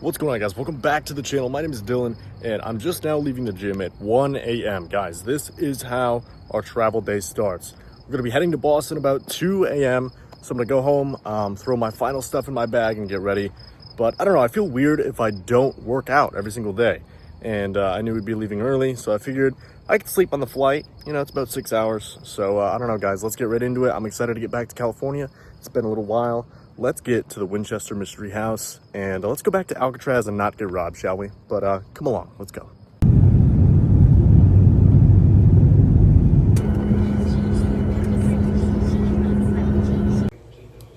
What's going on, guys? Welcome back to the channel. My name is Dylan, and I'm just now leaving the gym at 1 a.m. Guys, this is how our travel day starts. We're going to be heading to Boston about 2 a.m. So I'm going to go home, throw my final stuff in my bag and get ready. But I don't know, I feel weird if I don't work out every single day. And I knew we'd be leaving early, so I figured I could sleep on the flight. You know, it's about 6 hours. So I don't know, guys, let's get right into it. I'm excited to get back to California. It's been a little while. Let's get to the Winchester Mystery House, and let's go back to Alcatraz and not get robbed, shall we? But come along, let's go.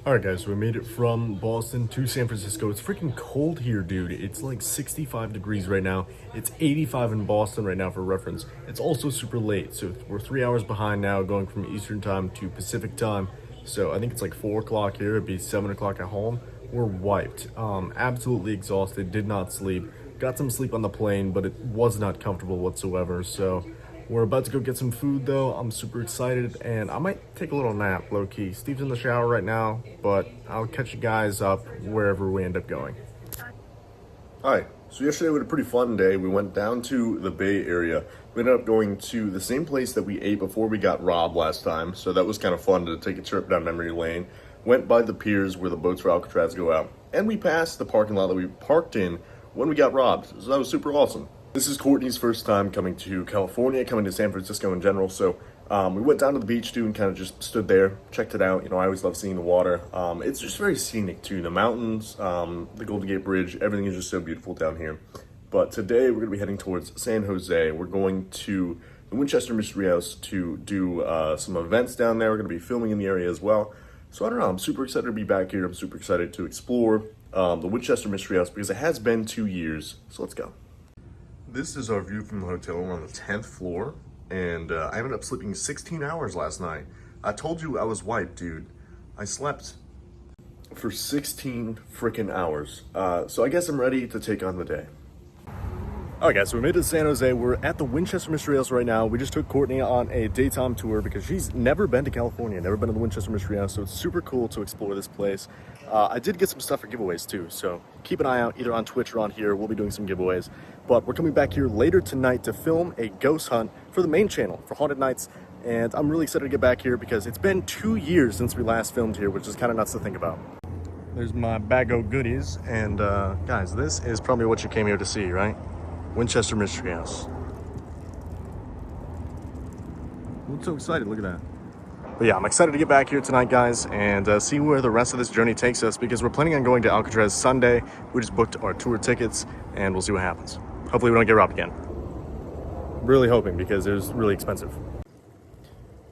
Alright guys, so we made it from Boston to San Francisco. It's freaking cold here, dude. It's like 65 degrees right now. It's 85 in Boston right now for reference. It's also super late, so we're 3 hours behind now, going from Eastern time to Pacific time. So I think it's like 4 o'clock here, it'd be 7 o'clock at home. We're wiped, absolutely exhausted, did not sleep. Got some sleep on the plane, but it was not comfortable whatsoever. So we're about to go get some food though. I'm super excited, and I might take a little nap, low key. Steve's in the shower right now, but I'll catch you guys up wherever we end up going. All right, so yesterday we had a pretty fun day. We went down to the Bay Area. We ended up going to the same place that we ate before we got robbed last time. So that was kind of fun to take a trip down memory lane. Went by the piers where the boats for Alcatraz go out. And we passed the parking lot that we parked in when we got robbed. So that was super awesome. This is Courtney's first time coming to California, coming to San Francisco in general. So we went down to the beach too and kind of just stood there, checked it out. You know, I always love seeing the water. It's just very scenic too. The mountains, the Golden Gate Bridge, everything is just so beautiful down here. But today we're going to be heading towards San Jose. We're going to the Winchester Mystery House to do some events down there. We're going to be filming in the area as well. So I don't know, I'm super excited to be back here. I'm super excited to explore the Winchester Mystery House because it has been 2 years. So let's go. This is our view from the hotel. We're on the 10th floor, and I ended up sleeping 16 hours last night. I told you I was wiped, dude. I slept for 16 freaking hours. So I guess I'm ready to take on the day. Alright guys, so we made it to San Jose. We're at the Winchester Mystery House right now. We just took Courtney on a daytime tour because she's never been to California, never been to the Winchester Mystery House, so it's super cool to explore this place. I did get some stuff for giveaways too, so keep an eye out either on Twitch or on here. We'll be doing some giveaways. But we're coming back here later tonight to film a ghost hunt for the main channel, for Haunted Nights. And I'm really excited to get back here because it's been 2 years since we last filmed here, which is kind of nuts to think about. There's my bag of goodies, and guys, this is probably what you came here to see, right? Winchester Mystery House. I'm so excited, look at that. But yeah, I'm excited to get back here tonight, guys, and see where the rest of this journey takes us because we're planning on going to Alcatraz Sunday. We just booked our tour tickets, and we'll see what happens. Hopefully we don't get robbed again. Really hoping because it was really expensive.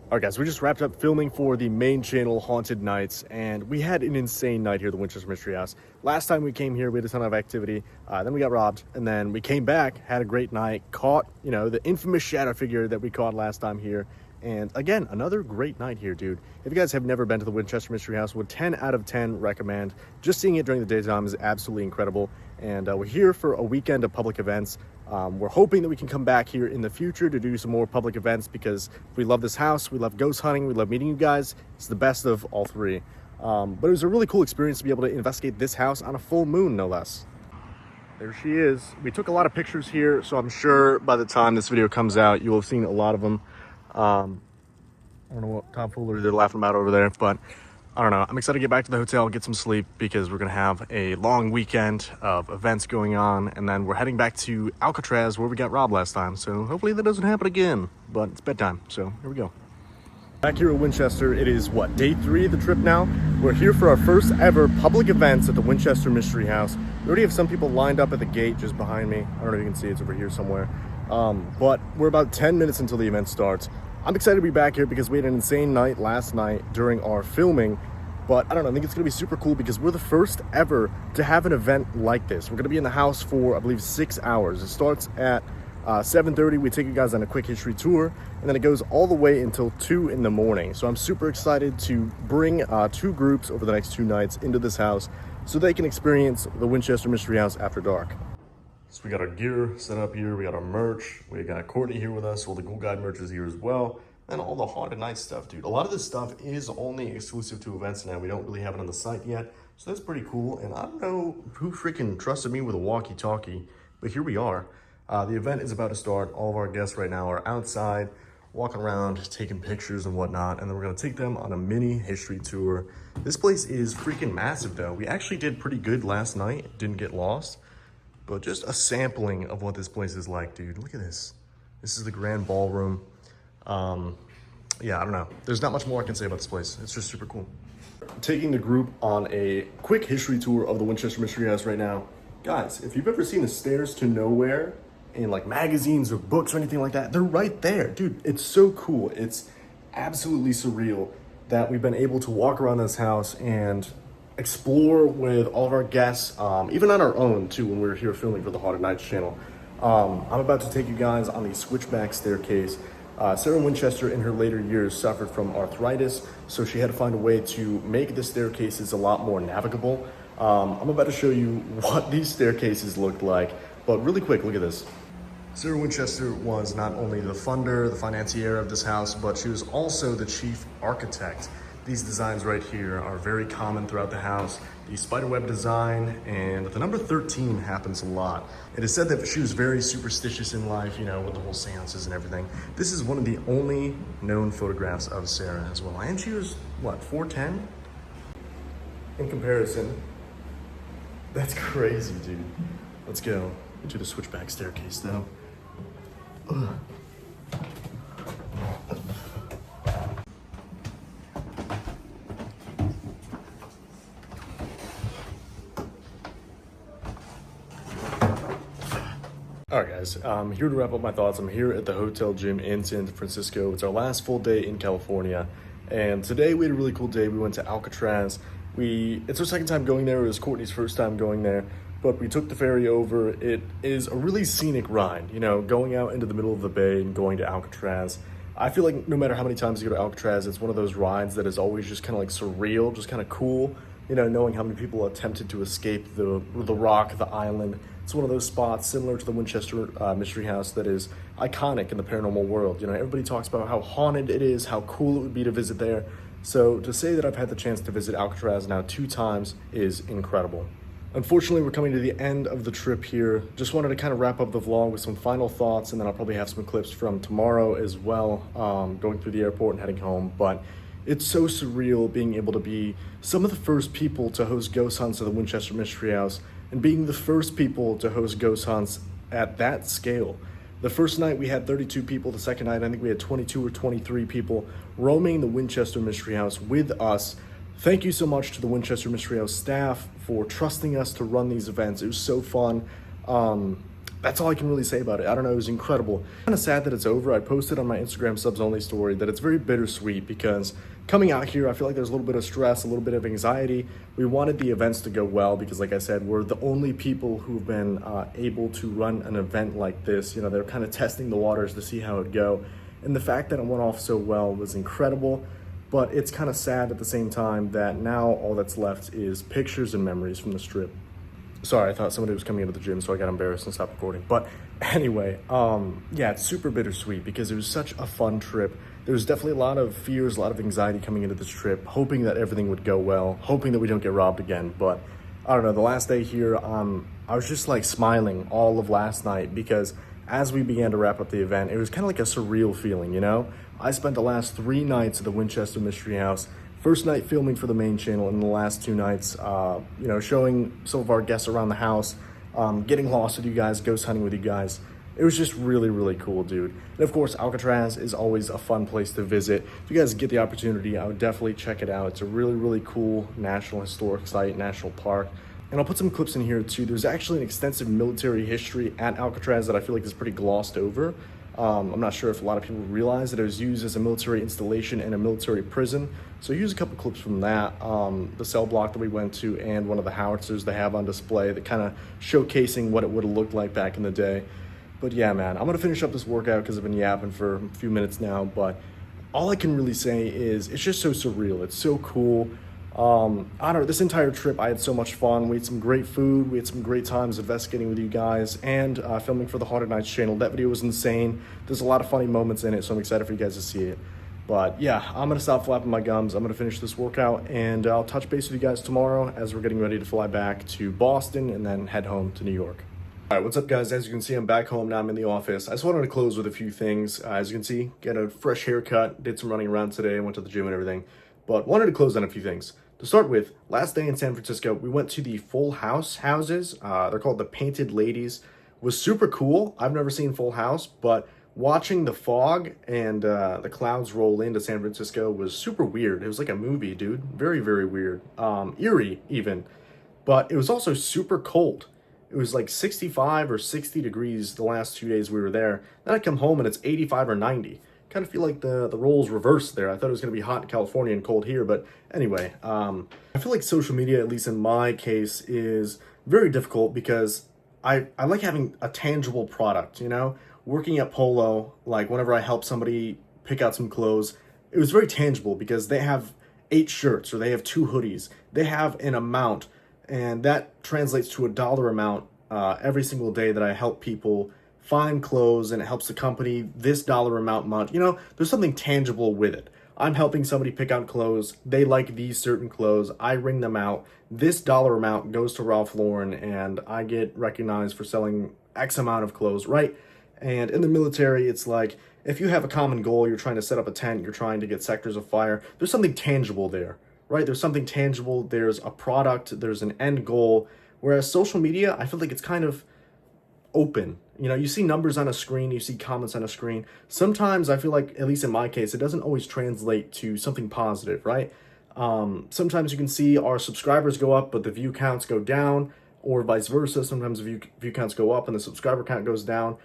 Alright guys, we just wrapped up filming for the main channel, Haunted Nights, and we had an insane night here at the Winchester Mystery House. Last time we came here, we had a ton of activity, then we got robbed, and then we came back, had a great night, caught, you know, the infamous shadow figure that we caught last time here, and again, another great night here, dude. If you guys have never been to the Winchester Mystery House, would 10 out of 10 recommend. Just seeing it during the daytime is absolutely incredible, and we're here for a weekend of public events. We're hoping that we can come back here in the future to do some more public events because we love this house, we love ghost hunting, we love meeting you guys. It's the best of all three. But it was a really cool experience to be able to investigate this house on a full moon, no less. There she is. We took a lot of pictures here, so I'm sure by the time this video comes out, you will have seen a lot of them. I don't know what tomfoolery they're laughing about over there, but I don't know. I'm excited to get back to the hotel, get some sleep, because we're going to have a long weekend of events going on, and then we're heading back to Alcatraz where we got robbed last time, so hopefully that doesn't happen again, but it's bedtime, so here we go. Back here at Winchester, it is, what, day 3 of the trip now? We're here for our first ever public events at the Winchester Mystery House. We already have some people lined up at the gate just behind me. I don't know if you can see, it's over here somewhere. But we're about 10 minutes until the event starts. I'm excited to be back here because we had an insane night last night during our filming, but I don't know, I think it's going to be super cool because we're the first ever to have an event like this. We're going to be in the house for, I believe, 6 hours. It starts at 7:30. We take you guys on a quick history tour, and then it goes all the way until 2 in the morning. So I'm super excited to bring 2 groups over the next 2 nights into this house so they can experience the Winchester Mystery House after dark. So we got our gear set up here, we got our merch, we got Courtney here with us, all the Ghoul Guide merch is here as well, and all the Haunted Night stuff, dude. A lot of this stuff is only exclusive to events now. We don't really have it on the site yet, So that's pretty cool. And I don't know who freaking trusted me with a walkie-talkie, but here we are. The event is about to start. All of our guests right now are outside, walking around, taking pictures and whatnot. And then we're gonna take them on a mini history tour. This place is freaking massive though. We actually did pretty good last night, didn't get lost. But just a sampling of what this place is like, dude. Look at this. This is the grand ballroom. Yeah, I don't know. There's not much more I can say about this place. It's just super cool. Taking the group on a quick history tour of the Winchester Mystery House right now. Guys, if you've ever seen the stairs to nowhere in like magazines or books or anything like that, they're right there. Dude, it's so cool. It's absolutely surreal that we've been able to walk around this house and explore with all of our guests, even on our own too, when we were here filming for the Haunted Nights channel. I'm about to take you guys on the switchback staircase. Sarah Winchester in her later years suffered from arthritis, so she had to find a way to make the staircases a lot more navigable. I'm about to show you what these staircases looked like, but really quick, look at this. Sarah Winchester was not only the funder, the financier of this house, but she was also the chief architect. These designs right here are very common throughout the house. The spiderweb design and the number 13 happens a lot. It is said that she was very superstitious in life, you know, with the whole seances and everything. This is one of the only known photographs of Sarah as well. And she was, what, 4'10"? In comparison, that's crazy, dude. Let's go into the switchback staircase though. Ugh. All right, guys, here to wrap up my thoughts. I'm here at the hotel gym in San Francisco. It's our last full day in California. And today we had a really cool day. We went to Alcatraz. It's our second time going there. It was Courtney's first time going there, but we took the ferry over. It is a really scenic ride, you know, going out into the middle of the bay and going to Alcatraz. I feel like no matter how many times you go to Alcatraz, it's one of those rides that is always just kind of like surreal, just kind of cool, you know, knowing how many people attempted to escape the rock, the island. It's one of those spots similar to the Winchester Mystery House that is iconic in the paranormal world. You know, everybody talks about how haunted it is, how cool it would be to visit there. So to say that I've had the chance to visit Alcatraz now 2 times is incredible. Unfortunately, we're coming to the end of the trip here. Just wanted to kind of wrap up the vlog with some final thoughts, and then I'll probably have some clips from tomorrow as well, going through the airport and heading home. But it's so surreal being able to be some of the first people to host ghost hunts at the Winchester Mystery House and being the first people to host ghost hunts at that scale. The first night we had 32 people. The second night, I think we had 22 or 23 people roaming the Winchester Mystery House with us. Thank you so much to the Winchester Mystery House staff for trusting us to run these events. It was so fun. That's all I can really say about it. I don't know, it was incredible. Kind of sad that it's over. I posted on my Instagram subs only story that it's very bittersweet because coming out here, I feel like there's a little bit of stress, a little bit of anxiety. We wanted the events to go well because, like I said, we're the only people who've been able to run an event like this. You know, they're kind of testing the waters to see how it'd go. And the fact that it went off so well was incredible. But it's kind of sad at the same time that now all that's left is pictures and memories from the trip. Sorry, I thought somebody was coming into the gym, so I got embarrassed and stopped recording. But anyway, yeah, it's super bittersweet because it was such a fun trip. There was definitely a lot of fears, a lot of anxiety coming into this trip, hoping that everything would go well, hoping that we don't get robbed again. But I don't know, the last day here, I was just like smiling all of last night because as we began to wrap up the event, it was kind of like a surreal feeling, you know? I spent the last 3 nights at the Winchester Mystery House. First night filming for the main channel, and the last 2 nights, you know, showing some of our guests around the house, getting lost with you guys, ghost hunting with you guys. It was just really, really cool, dude. And of course, Alcatraz is always a fun place to visit. If you guys get the opportunity, I would definitely check it out. It's a really, really cool National Historic Site, National Park. And I'll put some clips in here too. There's actually an extensive military history at Alcatraz that I feel like is pretty glossed over. I'm not sure if a lot of people realize that it was used as a military installation and a military prison. So here's a couple clips from that, the cell block that we went to and one of the howitzers they have on display that kind of showcasing what it would have looked like back in the day. But yeah, man, I'm going to finish up this workout because I've been yapping for a few minutes now. But all I can really say is it's just so surreal. It's so cool. I don't know, this entire trip I had so much fun. We had some great food, we had some great times investigating with you guys and filming for the Haunted Nights channel. That video was insane. There's a lot of funny moments in it, so I'm excited for you guys to see it. But yeah, I'm gonna stop flapping my gums. I'm gonna finish this workout, and I'll touch base with you guys tomorrow as we're getting ready to fly back to Boston and then head home to New York. All right, what's up, guys? As you can see, I'm back home now. I'm in the office. I just wanted to close with a few things. As you can see, get a fresh haircut, did some running around today, went to the gym and everything, but wanted to close on a few things. To start with, last day in San Francisco, we went to the Full House houses. They're called the Painted Ladies. Was super cool. I've never seen Full House, but watching the fog and the clouds roll into San Francisco was super weird. It was like a movie, dude. Very, very weird. Eerie, even. But it was also super cold. It was like 65 or 60 degrees the last 2 days we were there. Then I come home and it's 85 or 90. Kind of feel like the roles reversed there. I thought it was going to be hot in California and cold here. But anyway, I feel like social media, at least in my case, is very difficult because I like having a tangible product, you know? Working at Polo, like whenever I help somebody pick out some clothes, it was very tangible because they have 8 shirts or they have 2 hoodies. They have an amount, and that translates to a dollar amount every single day that I help people find clothes, and it helps the company this dollar amount much. You know, there's something tangible with it. I'm helping somebody pick out clothes. They like these certain clothes. I ring them out. This dollar amount goes to Ralph Lauren, and I get recognized for selling X amount of clothes, right? And in the military, it's like, if you have a common goal, you're trying to set up a tent, you're trying to get sectors of fire, there's something tangible there, right? There's something tangible, there's a product, there's an end goal. Whereas social media, I feel like it's kind of open. You know, you see numbers on a screen, you see comments on a screen. Sometimes I feel like, at least in my case, it doesn't always translate to something positive, right? Sometimes you can see our subscribers go up, but the view counts go down, or vice versa. Sometimes the view counts go up and the subscriber count goes down.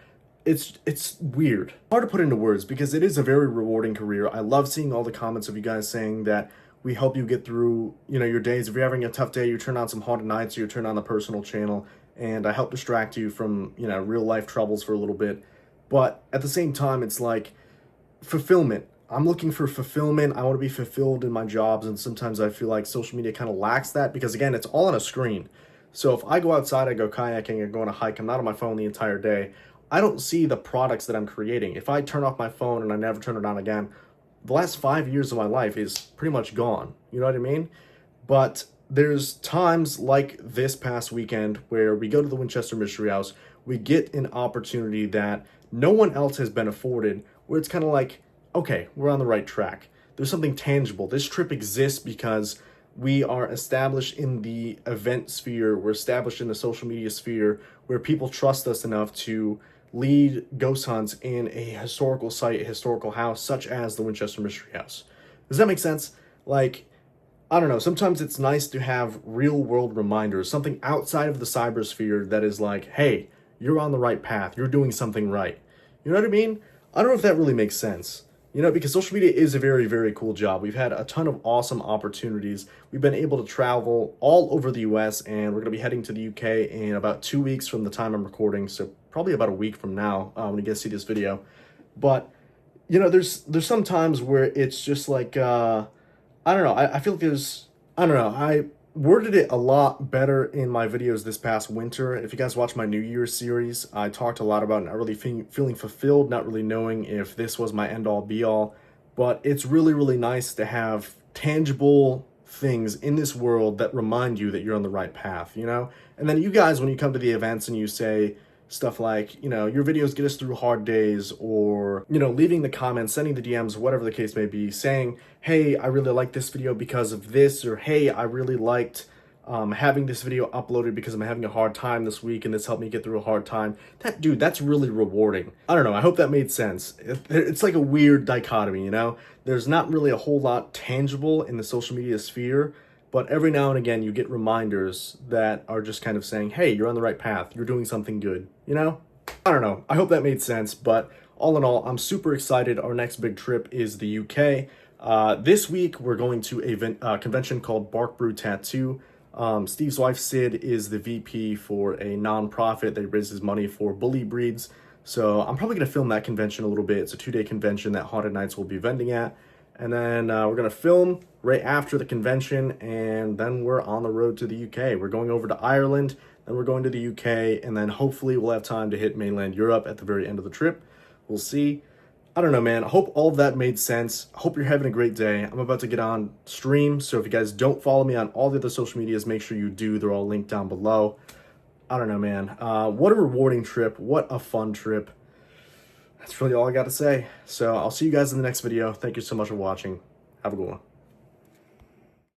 It's weird. Hard to put into words because it is a very rewarding career. I love seeing all the comments of you guys saying that we help you get through, you know, your days. If you're having a tough day, you turn on some Haunted Nights, or you turn on the personal channel, and I help distract you from, you know, real life troubles for a little bit. But at the same time, it's like fulfillment. I'm looking for fulfillment. I want to be fulfilled in my jobs, and sometimes I feel like social media kind of lacks that because, again, it's all on a screen. So if I go outside, I go kayaking, I go on a hike, I'm not on my phone the entire day, I don't see the products that I'm creating. If I turn off my phone and I never turn it on again, the last 5 years of my life is pretty much gone. You know what I mean? But there's times like this past weekend where we go to the Winchester Mystery House, we get an opportunity that no one else has been afforded, where it's kind of like, okay, we're on the right track. There's something tangible. This trip exists because we are established in the event sphere, we're established in the social media sphere, where people trust us enough to lead ghost hunts in a historical site, a historical house, such as the Winchester Mystery House. Does that make sense? Like, I don't know, sometimes it's nice to have real world reminders, something outside of the cybersphere that is like, hey, you're on the right path, you're doing something right. You know what I mean? I don't know if that really makes sense. You know, because social media is a very, very cool job. We've had a ton of awesome opportunities. We've been able to travel all over the US, and we're going to be heading to the UK in about 2 weeks from the time I'm recording. So probably about a week from now when you guys see this video. But, you know, there's some times where it's just like, I don't know. I feel like I don't know. I worded it a lot better in my videos this past winter. If you guys watch my New Year's series, I talked a lot about not really feeling fulfilled, not really knowing if this was my end-all be-all. But it's really, really nice to have tangible things in this world that remind you that you're on the right path, you know? And then you guys, when you come to the events and you say stuff like, you know, your videos get us through hard days, or, you know, leaving the comments, sending the DMs, whatever the case may be, saying, hey, I really like this video because of this, or hey, I really liked having this video uploaded because I'm having a hard time this week and this helped me get through a hard time. Dude, that's really rewarding. I don't know, I hope that made sense. It's like a weird dichotomy, you know? There's not really a whole lot tangible in the social media sphere, but every now and again you get reminders that are just kind of saying, hey, you're on the right path, you're doing something good, you know? I don't know, I hope that made sense, but all in all, I'm super excited. Our next big trip is the UK. This week we're going to a convention called Bark Brew Tattoo. Steve's wife, Sid, is the VP for a non-profit that raises money for bully breeds. So I'm probably going to film that convention a little bit. It's a 2-day convention that Haunted Nights will be vending at. And then we're going to film right after the convention, and then we're on the road to the UK. We're going over to Ireland, then we're going to the UK, and then hopefully we'll have time to hit mainland Europe at the very end of the trip. We'll see. I don't know, man. I hope all of that made sense. I hope you're having a great day. I'm about to get on stream, so if you guys don't follow me on all the other social medias, make sure you do. They're all linked down below. I don't know, man. What a rewarding trip. What a fun trip. That's really all I got to say. So I'll see you guys in the next video. Thank you so much for watching. Have a good one.